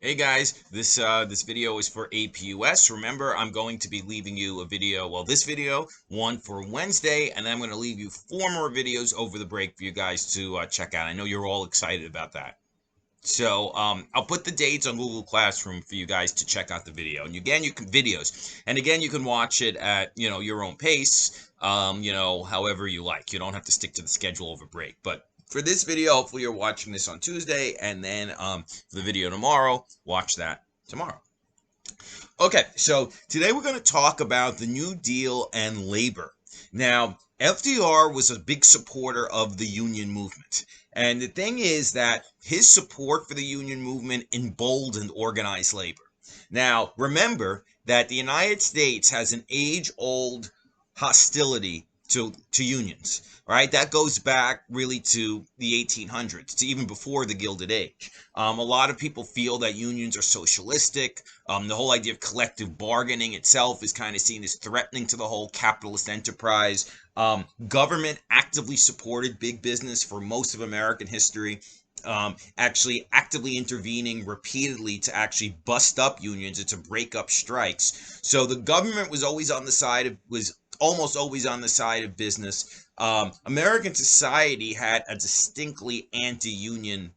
Hey guys, this video is for APUS. Remember, I'm going to be leaving you a video, well, this video, one for Wednesday, and then I'm going to leave you 4 more videos over the break for you guys to check out. I know you're all excited about that. So I'll put the dates on Google Classroom for you guys to check out the video. And again, you can watch it at your own pace. However you like. You don't have to stick to the schedule over break. But for this video, hopefully you're watching this on Tuesday, and then for the video tomorrow, watch that tomorrow. Okay, so today we're going to talk about the New Deal and labor. Now, FDR was a big supporter of the union movement. And the thing is that his support for the union movement emboldened organized labor. Now, remember that the United States has an age-old hostility to unions, right? That goes back really to the 1800s, to even before the Gilded Age. A lot of people feel that unions are socialistic. The whole idea of collective bargaining itself is kind of seen as threatening to the whole capitalist enterprise. Government actively supported big business for most of American history. Actually actively intervening repeatedly to actually bust up unions and to break up strikes. So the government was almost always on the side of business. American society had a distinctly anti-union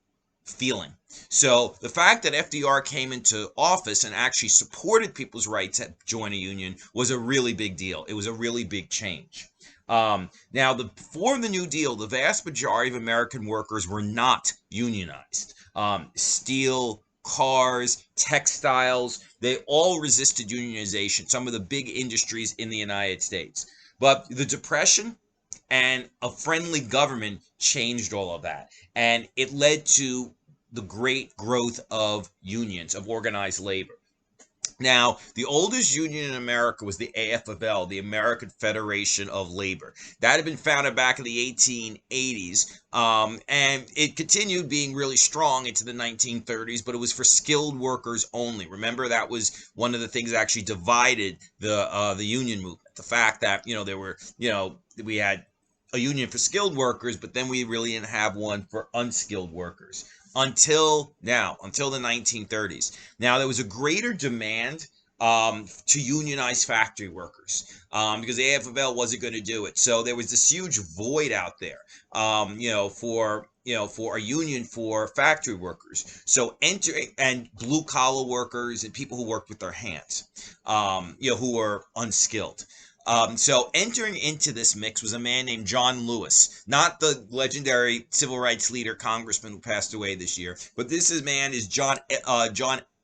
feeling. So the fact that FDR came into office and actually supported people's right to join a union was a really big deal. It was a really big change. Now, before the New Deal, the vast majority of American workers were not unionized. Steel, cars, textiles, they all resisted unionization, some of the big industries in the United States. But the Depression and a friendly government changed all of that. And it led to the great growth of unions, of organized labor. Now, the oldest union in America was the AFL, the American Federation of Labor. That had been founded back in the 1880s, and it continued being really strong into the 1930s, but it was for skilled workers only. Remember, that was one of the things that actually divided the union movement. The fact that we had a union for skilled workers, but then we really didn't have one for unskilled workers until now, until the 1930s. Now, there was a greater demand to unionize factory workers because the AFL wasn't going to do it. So there was this huge void out there, for a union for factory workers. So entering and blue collar workers and people who worked with their hands, who were unskilled. So entering into this mix was a man named John Lewis, not the legendary civil rights leader, congressman who passed away this year, but man is John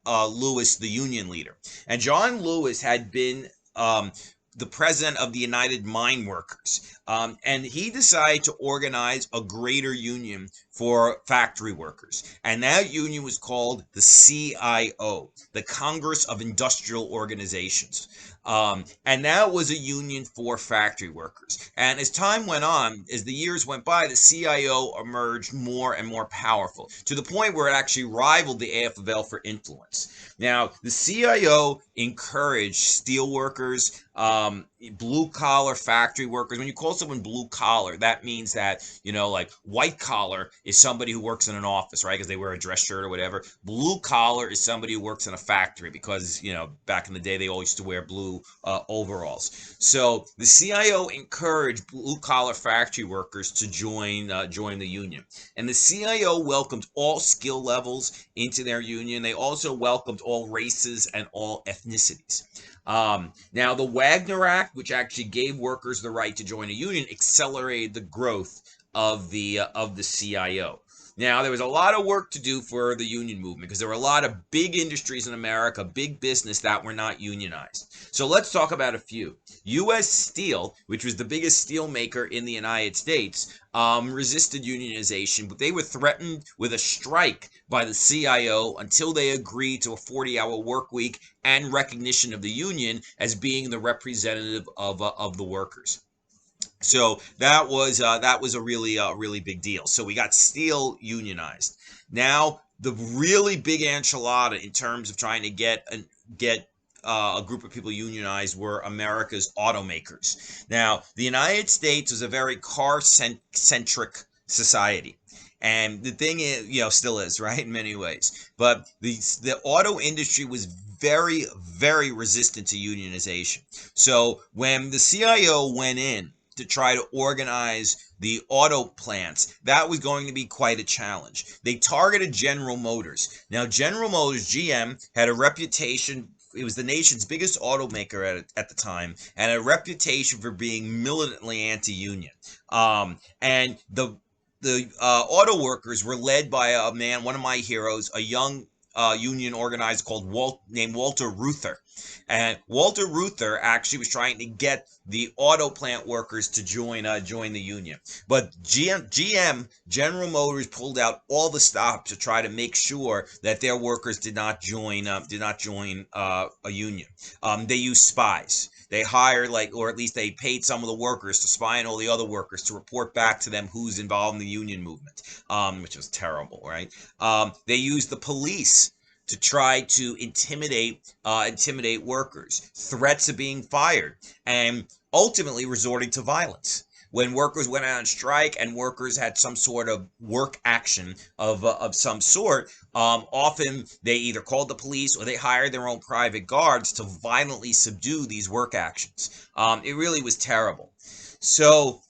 Lewis, the union leader. And John Lewis had been the president of the United Mine Workers. And he decided to organize a greater union for factory workers. And that union was called the CIO, the Congress of Industrial Organizations. And that was a union for factory workers. And as time went on, as the years went by, the CIO emerged more and more powerful to the point where it actually rivaled the AFL for influence. Now, the CIO encouraged steel workers, blue collar factory workers. When you call someone blue collar, that means that, like white collar is somebody who works in an office, right? Because they wear a dress shirt or whatever. Blue collar is somebody who works in a factory because, back in the day, they all used to wear blue overalls. So the CIO encouraged blue collar factory workers to join the union. And the CIO welcomed all skill levels into their union. They also welcomed all races and all ethnicities. Now, the Wagner Act, which actually gave workers the right to join a union, accelerated the growth of the CIO. Now, there was a lot of work to do for the union movement because there were a lot of big industries in America, big business that were not unionized. So let's talk about a few. U.S. Steel, which was the biggest steel maker in the United States, resisted unionization, but they were threatened with a strike by the CIO until they agreed to a 40-hour work week and recognition of the union as being the representative of the workers. So that was a really big deal. So we got steel unionized. Now the really big enchilada in terms of trying to get a group of people unionized were America's automakers. Now the United States was a very car centric society. And the thing is, still is, right, in many ways. But the auto industry was very, very resistant to unionization. So when the CIO went in to try to organize the auto plants, that was going to be quite a challenge. They targeted General Motors. Now, General Motors, GM, had a reputation. It was the nation's biggest automaker at the time, and a reputation for being militantly anti-union. And the auto workers were led by a man, one of my heroes, a young union organizer named Walter Reuther. And Walter Reuther actually was trying to get the auto plant workers to join the union. But GM, General Motors, pulled out all the stops to try to make sure that their workers did not join a union. They used spies. They hired, or at least they paid some of the workers to spy on all the other workers to report back to them who's involved in the union movement, which was terrible, right? They used the police to try to intimidate workers, threats of being fired, and ultimately resorting to violence. When workers went out on strike and workers had some sort of work action of some sort, often they either called the police or they hired their own private guards to violently subdue these work actions. It really was terrible. So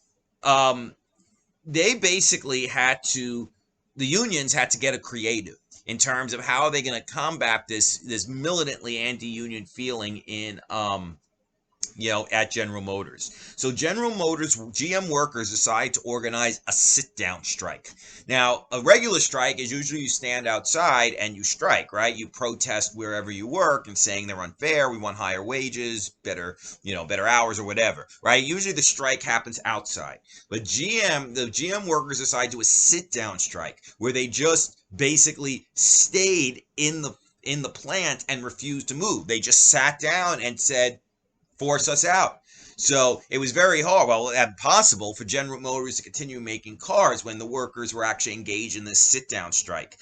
they basically the unions had to get a creative in terms of how are they going to combat this militantly anti-union feeling in at General Motors. So General Motors, GM workers decide to organize a sit-down strike. Now, a regular strike is usually you stand outside and you strike, right? You protest wherever you work and saying they're unfair, we want higher wages, better hours or whatever, right? Usually the strike happens outside. But the GM workers decide to do a sit-down strike where they just basically stayed in the plant and refused to move. They just sat down and said, force us out. So it was very hard, well, impossible for General Motors to continue making cars when the workers were actually engaged in this sit-down strike.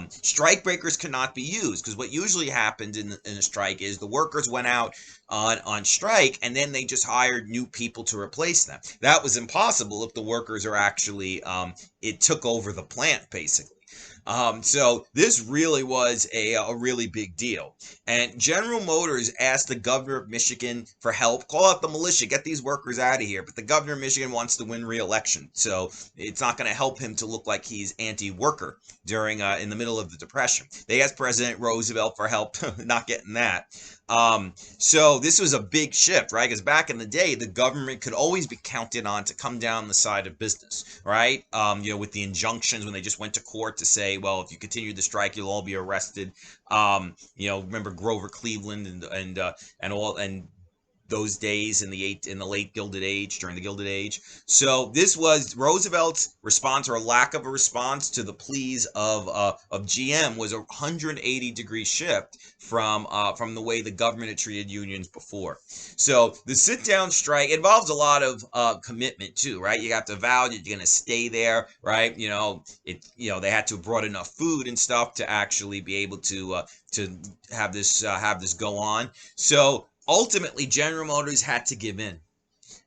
Strike breakers cannot be used because what usually happened in a strike is the workers went out on strike and then they just hired new people to replace them. That was impossible if the workers are actually, it took over the plant basically. So this really was a really big deal. And General Motors asked the governor of Michigan for help. Call out the militia, get these workers out of here. But the governor of Michigan wants to win re-election, so it's not going to help him to look like he's anti-worker during in the middle of the Depression. They asked President Roosevelt for help, not getting that. So this was a big shift, right? Because back in the day, the government could always be counted on to come down the side of business, right? With the injunctions when they just went to court to say, well, if you continue the strike, you'll all be arrested. Remember Grover Cleveland and those days in the late Gilded Age, during the Gilded Age. So this was Roosevelt's response, or a lack of a response to the pleas of GM, was a 180-degree shift from the way the government had treated unions before. So the sit-down strike involves a lot of commitment too, right? You have to vow that you're going to stay there, right? They had to have brought enough food and stuff to actually be able to have this go on. So ultimately, General Motors had to give in,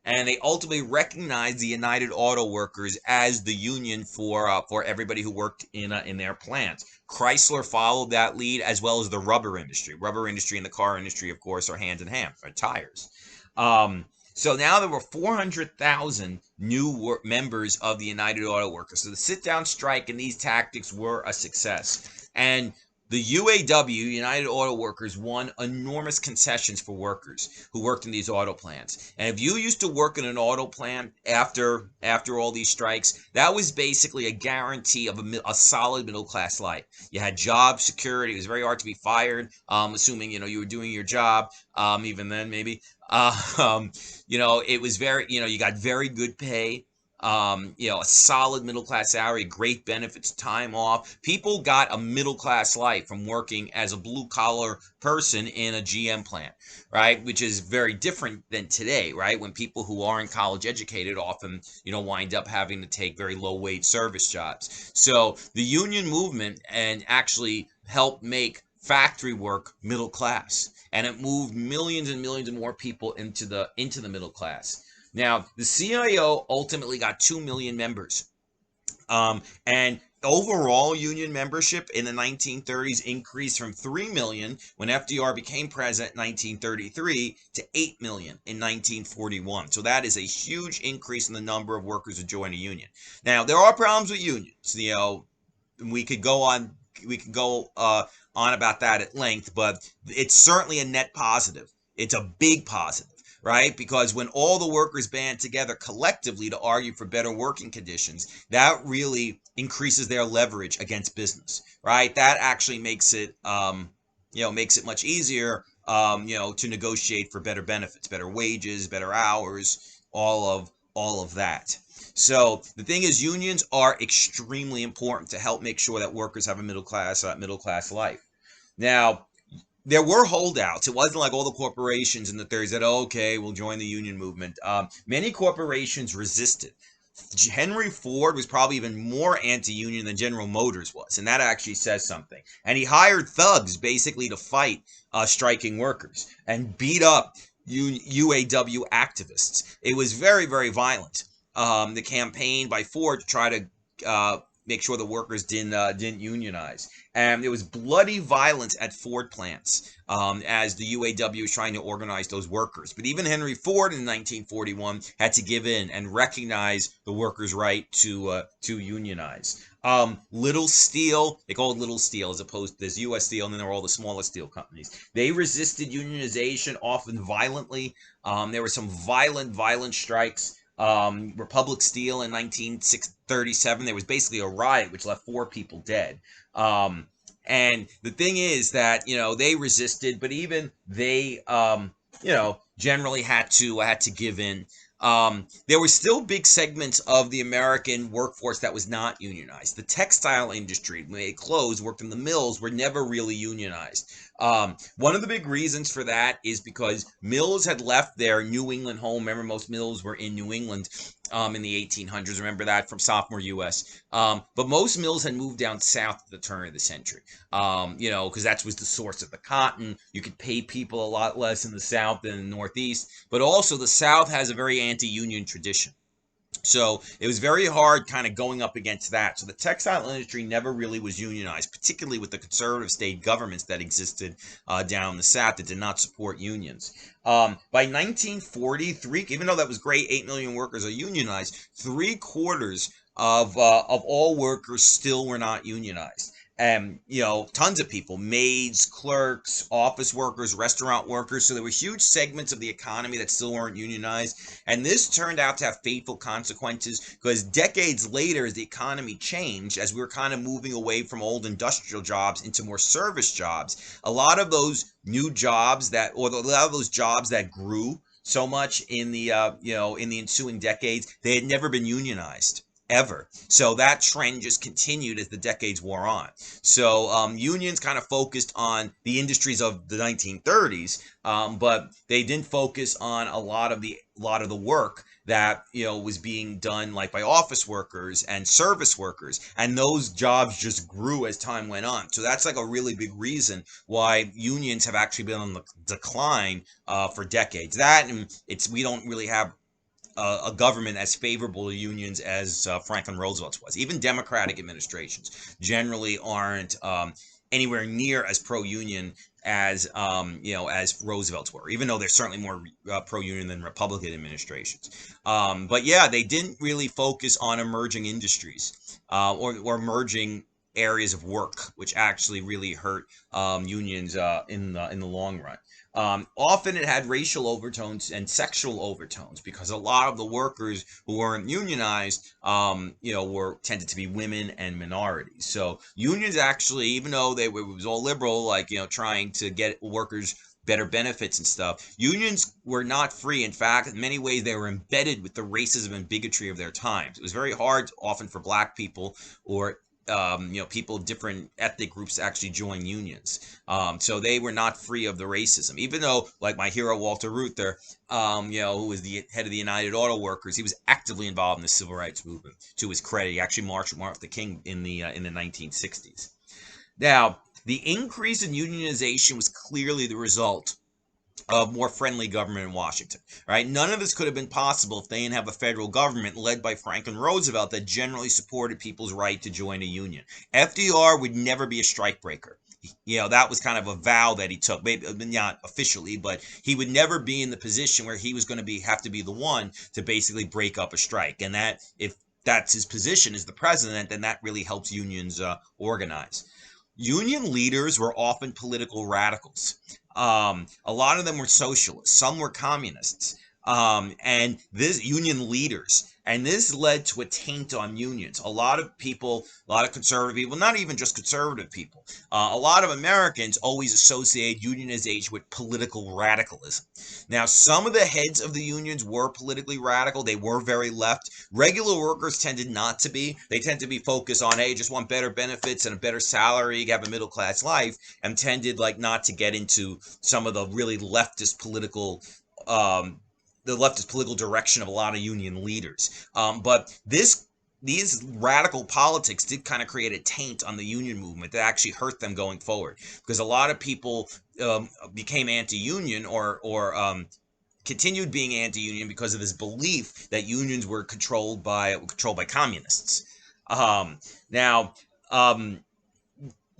and they ultimately recognized the United Auto Workers as the union for everybody who worked in their plants. Chrysler followed that lead, as well as the rubber industry. Rubber industry and the car industry, of course, are hand in hand, or tires. So now there were 400,000 new members of the United Auto Workers. So the sit-down strike and these tactics were a success. And the UAW, United Auto Workers, won enormous concessions for workers who worked in these auto plants. And if you used to work in an auto plant after all these strikes, that was basically a guarantee of a solid middle-class life. You had job security. It was very hard to be fired, assuming, you were doing your job, even then maybe. It was very, you got very good pay. A solid middle class salary, great benefits, time off. People got a middle class life from working as a blue collar person in a GM plant, right? Which is very different than today, right? When people who aren't college educated often, wind up having to take very low wage service jobs. So the union movement and actually helped make factory work middle class, and it moved millions and millions of more people into the middle class. Now, the CIO ultimately got 2 million members. And overall union membership in the 1930s increased from 3 million when FDR became president in 1933 to 8 million in 1941. So that is a huge increase in the number of workers who join a union. Now, there are problems with unions. We could go on on about that at length, but it's certainly a net positive. It's a big positive, right? Because when all the workers band together collectively to argue for better working conditions, that really increases their leverage against business, right? That actually makes it, makes it much easier, to negotiate for better benefits, better wages, better hours, all of that. So the thing is, unions are extremely important to help make sure that workers have a middle class life. Now, there were holdouts. It wasn't like all the corporations in the 30s that, oh, okay, we'll join the union movement. Many corporations resisted. Henry Ford was probably even more anti-union than General Motors was, and that actually says something. And he hired thugs basically to fight striking workers and beat up UAW activists. It was very, very violent. The campaign by Ford to try to make sure the workers didn't unionize. And there was bloody violence at Ford plants as the UAW was trying to organize those workers. But even Henry Ford in 1941 had to give in and recognize the workers' right to unionize. Little Steel, they call it Little Steel as opposed to there's U.S. Steel, and then there are all the smaller steel companies. They resisted unionization often violently. There were some violent strikes. Republic Steel in 1937, there was basically a riot which left 4 people dead. And the thing is that, they resisted, but even they, generally had to give in. There were still big segments of the American workforce that was not unionized. The textile industry, when they closed, worked in the mills, were never really unionized. One of the big reasons for that is because mills had left their New England home. Remember, most mills were in New England in the 1800s. Remember that from sophomore U.S. But most mills had moved down south at the turn of the century, because that was the source of the cotton. You could pay people a lot less in the South than in the Northeast. But also the South has a very anti-union tradition. So it was very hard kind of going up against that. So the textile industry never really was unionized, particularly with the conservative state governments that existed down in the South that did not support unions. By 1940, even though that was great, 8 million workers are unionized, 3/4 of all workers still were not unionized. And, tons of people, maids, clerks, office workers, restaurant workers. So there were huge segments of the economy that still weren't unionized. And this turned out to have fateful consequences because decades later, as the economy changed, as we were kind of moving away from old industrial jobs into more service jobs, a lot of those new jobs a lot of those jobs that grew so much in the, in the ensuing decades, they had never been unionized. Ever. So that trend just continued as the decades wore on. So unions kind of focused on the industries of the 1930s, but they didn't focus on a lot of the work that was being done like by office workers and service workers, and those jobs just grew as time went on. So that's like a really big reason why unions have actually been on the decline for decades. That, and we don't really have a government as favorable to unions as Franklin Roosevelt's was. Even Democratic administrations generally aren't anywhere near as pro-union as as Roosevelt's were, even though they're certainly more pro-union than Republican administrations. But yeah, they didn't really focus on emerging industries or emerging areas of work, which actually really hurt unions in the long run. Often it had racial overtones and sexual overtones because a lot of the workers who weren't unionized, were tended to be women and minorities. So unions actually, even though it was all liberal, like, trying to get workers better benefits and stuff, unions were not free. In fact, in many ways, they were embedded with the racism and bigotry of their times. It was very hard often for Black people or people of different ethnic groups to actually join unions. So they were not free of the racism, even though, like my hero, Walter Reuther, who was the head of the United Auto Workers, he was actively involved in the civil rights movement. To his credit, he actually marched with Martin Luther King in the 1960s. Now, the increase in unionization was clearly the result a more friendly government in Washington, right? None of this could have been possible if they didn't have a federal government led by Franklin Roosevelt that generally supported people's right to join a union. FDR would never be a strikebreaker. That was kind of a vow that he took, maybe not officially, but he would never be in the position where he was going to have to be the one to basically break up a strike. And that, if that's his position as the president, then that really helps unions organize. Union leaders were often political radicals. A lot of them were socialists, some were communists, and this union leaders. And this led to a taint on unions. A lot of people, a lot of conservative people, not even just conservative people, a lot of Americans always associate unionization with political radicalism. Now, some of the heads of the unions were politically radical. They were very left. Regular workers tended not to be. They tend to be focused on, hey, just want better benefits and a better salary, have a middle class life, and tended like not to get into some of the really leftist political direction of a lot of union leaders. But these radical politics did kind of create a taint on the union movement that actually hurt them going forward, because a lot of people became anti-union or continued being anti-union because of this belief that unions were controlled by communists. Now,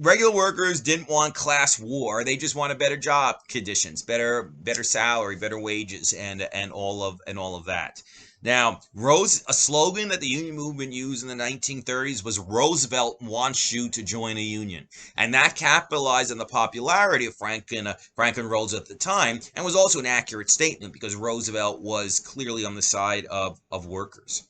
regular workers didn't want class war. They just wanted better job conditions, better salary, better wages, and all of that. Now, a slogan that the union movement used in the 1930s was "Roosevelt wants you to join a union," and that capitalized on the popularity of Franklin Roosevelt at the time, and was also an accurate statement because Roosevelt was clearly on the side of workers.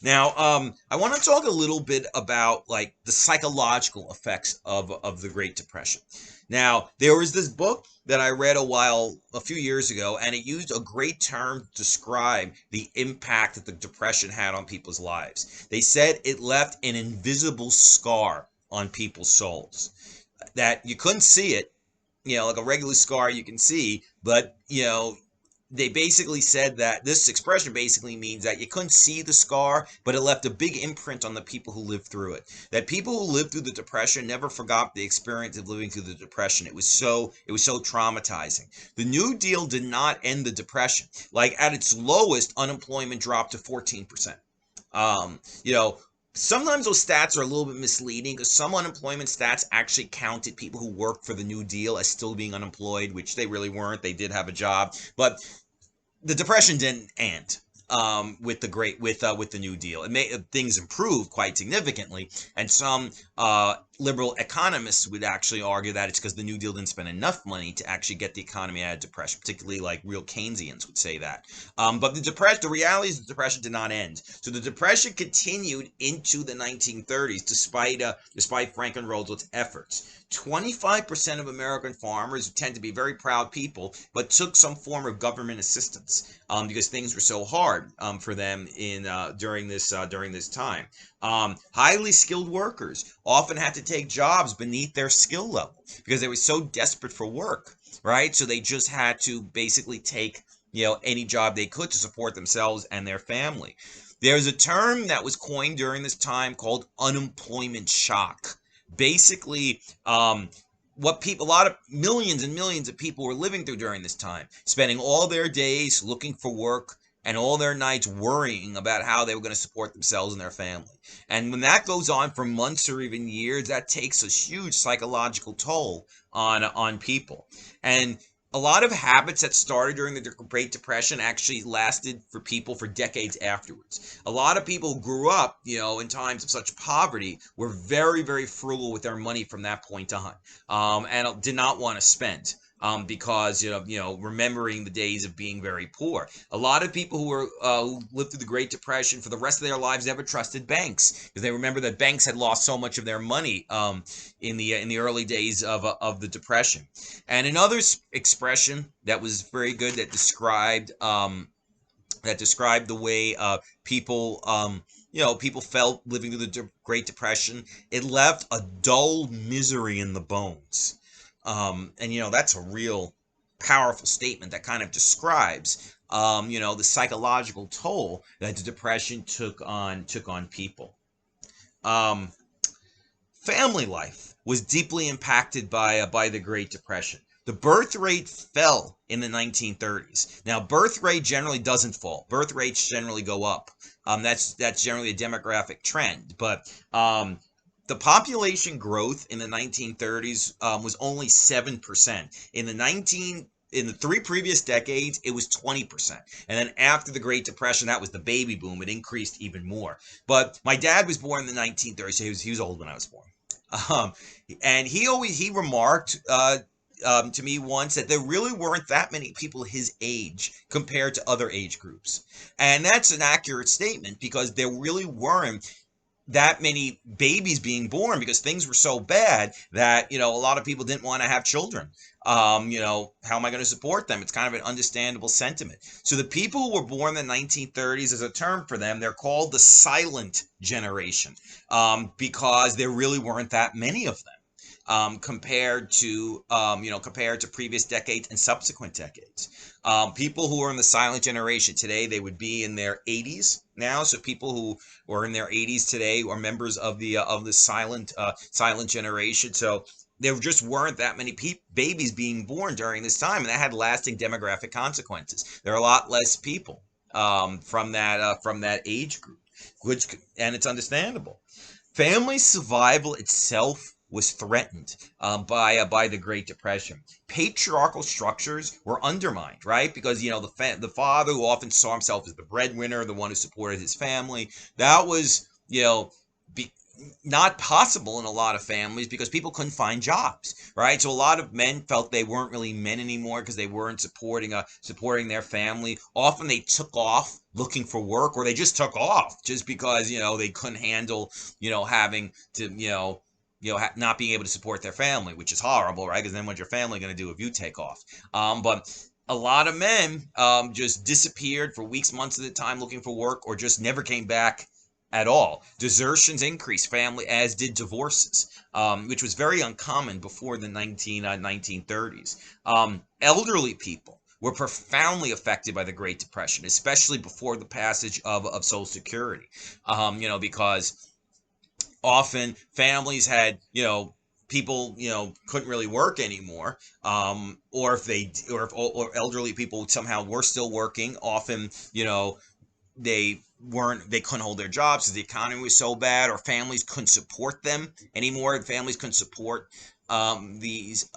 Now, I want to talk a little bit about like the psychological effects of the Great Depression. Now, there was this book that I read a few years ago, and it used a great term to describe the impact that the Depression had on people's lives. They said it left an invisible scar on people's souls, that you couldn't see it, like a regular scar you can see, but they basically said that this expression basically means that you couldn't see the scar, but it left a big imprint on the people who lived through it. That people who lived through the Depression never forgot the experience of living through the Depression. It was so traumatizing. The New Deal did not end the Depression. Like at its lowest, unemployment dropped to 14%. Sometimes those stats are a little bit misleading because some unemployment stats actually counted people who worked for the New Deal as still being unemployed, which they really weren't. They did have a job, but the Depression didn't end with the New Deal. It made things improved quite significantly, and some liberal economists would actually argue that it's because the New Deal didn't spend enough money to actually get the economy out of depression. Particularly, like real Keynesians would say that. But the reality is the Depression did not end. So the Depression continued into the 1930s, despite Franklin Roosevelt's efforts. 25% of American farmers tend to be very proud people, but took some form of government assistance because things were so hard for them during this time. Highly skilled workers often had to take jobs beneath their skill level because they were so desperate for work, right? So they just had to basically take any job they could to support themselves and their family. There's a term that was coined during this time called unemployment shock. Basically, millions and millions of people were living through during this time, spending all their days looking for work and all their nights worrying about how they were going to support themselves and their family. And when that goes on for months or even years, that takes a huge psychological toll on people. And a lot of habits that started during the Great Depression actually lasted for people for decades afterwards. A lot of people who grew up, in times of such poverty were very, very frugal with their money from that point on, and did not want to spend. Because remembering the days of being very poor. A lot of people who lived through the Great Depression for the rest of their lives never trusted banks because they remember that banks had lost so much of their money in the early days of the Depression. And another expression that was very good that described the way people people felt living through the Great Depression. It left a dull misery in the bones. And that's a real powerful statement that kind of describes the psychological toll that the Depression took on people. Family life was deeply impacted by the Great Depression. The birth rate fell in the 1930s. Now, birth rate generally doesn't fall. Birth rates generally go up. That's generally a demographic trend. But the population growth in the 1930s was only 7%. In the three previous decades, it was 20%. And then after the Great Depression, that was the baby boom. It increased even more. But my dad was born in the 1930s, so he was old when I was born. Um, and he remarked to me once that there really weren't that many people his age compared to other age groups. And that's an accurate statement because there really weren't that many babies being born because things were so bad that, a lot of people didn't want to have children. How am I going to support them? It's kind of an understandable sentiment. So the people who were born in the 1930s, is a term for them. They're called the silent generation because there really weren't that many of them. Compared to previous decades and subsequent decades. People who are in the silent generation today, they would be in their 80s now. So people who are in their 80s today are members of the silent generation. So there just weren't that many babies being born during this time, and that had lasting demographic consequences. There are a lot less people from that age group, and it's understandable. Family survival itself was threatened by the Great Depression. Patriarchal structures were undermined, right? Because the father who often saw himself as the breadwinner, the one who supported his family, that was be, not possible in a lot of families because people couldn't find jobs, right? So a lot of men felt they weren't really men anymore because they weren't supporting their family. Often they took off looking for work, or they just took off just because they couldn't handle having to not being able to support their family, which is horrible, right? Because then what's your family going to do if you take off? But a lot of men just disappeared for weeks, months at a time looking for work, or just never came back at all. Desertions increased, family, as did divorces, which was very uncommon before the 1930s. Elderly people were profoundly affected by the Great Depression, especially before the passage of Social Security, because often families had, people, couldn't really work anymore, or if elderly people somehow were still working, often, they couldn't hold their jobs because the economy was so bad, or families couldn't support them anymore. Families couldn't support these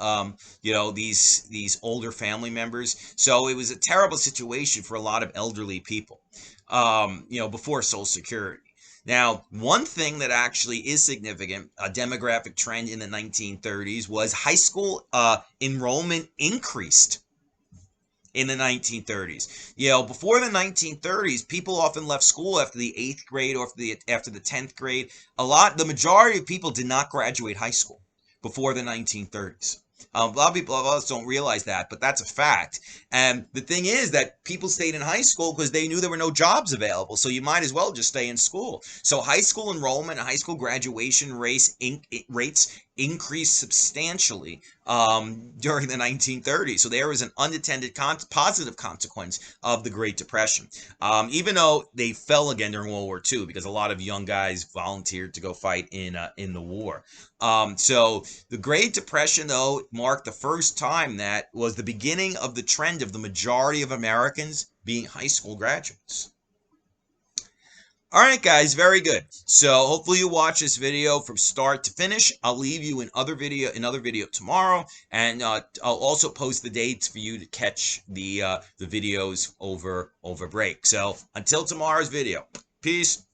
older family members. So it was a terrible situation for a lot of elderly people, before Social Security. Now, one thing that actually is significant, a demographic trend in the 1930s, was high school enrollment increased in the 1930s. Before the 1930s, people often left school after the 8th grade or after the 10th grade. The majority of people did not graduate high school before the 1930s. A lot of us don't realize that, but that's a fact. And the thing is that people stayed in high school because they knew there were no jobs available. So you might as well just stay in school. So high school enrollment and high school graduation rates increased substantially during the 1930s. So there was an unintended positive consequence of the Great Depression, even though they fell again during World War II because a lot of young guys volunteered to go fight in the war. So the Great Depression, though, marked the first time that was the beginning of the trend of the majority of Americans being high school graduates. All right, guys, very good. So hopefully you watch this video from start to finish. I'll leave you another video tomorrow, and I'll also post the dates for you to catch the videos over break. So until tomorrow's video, peace.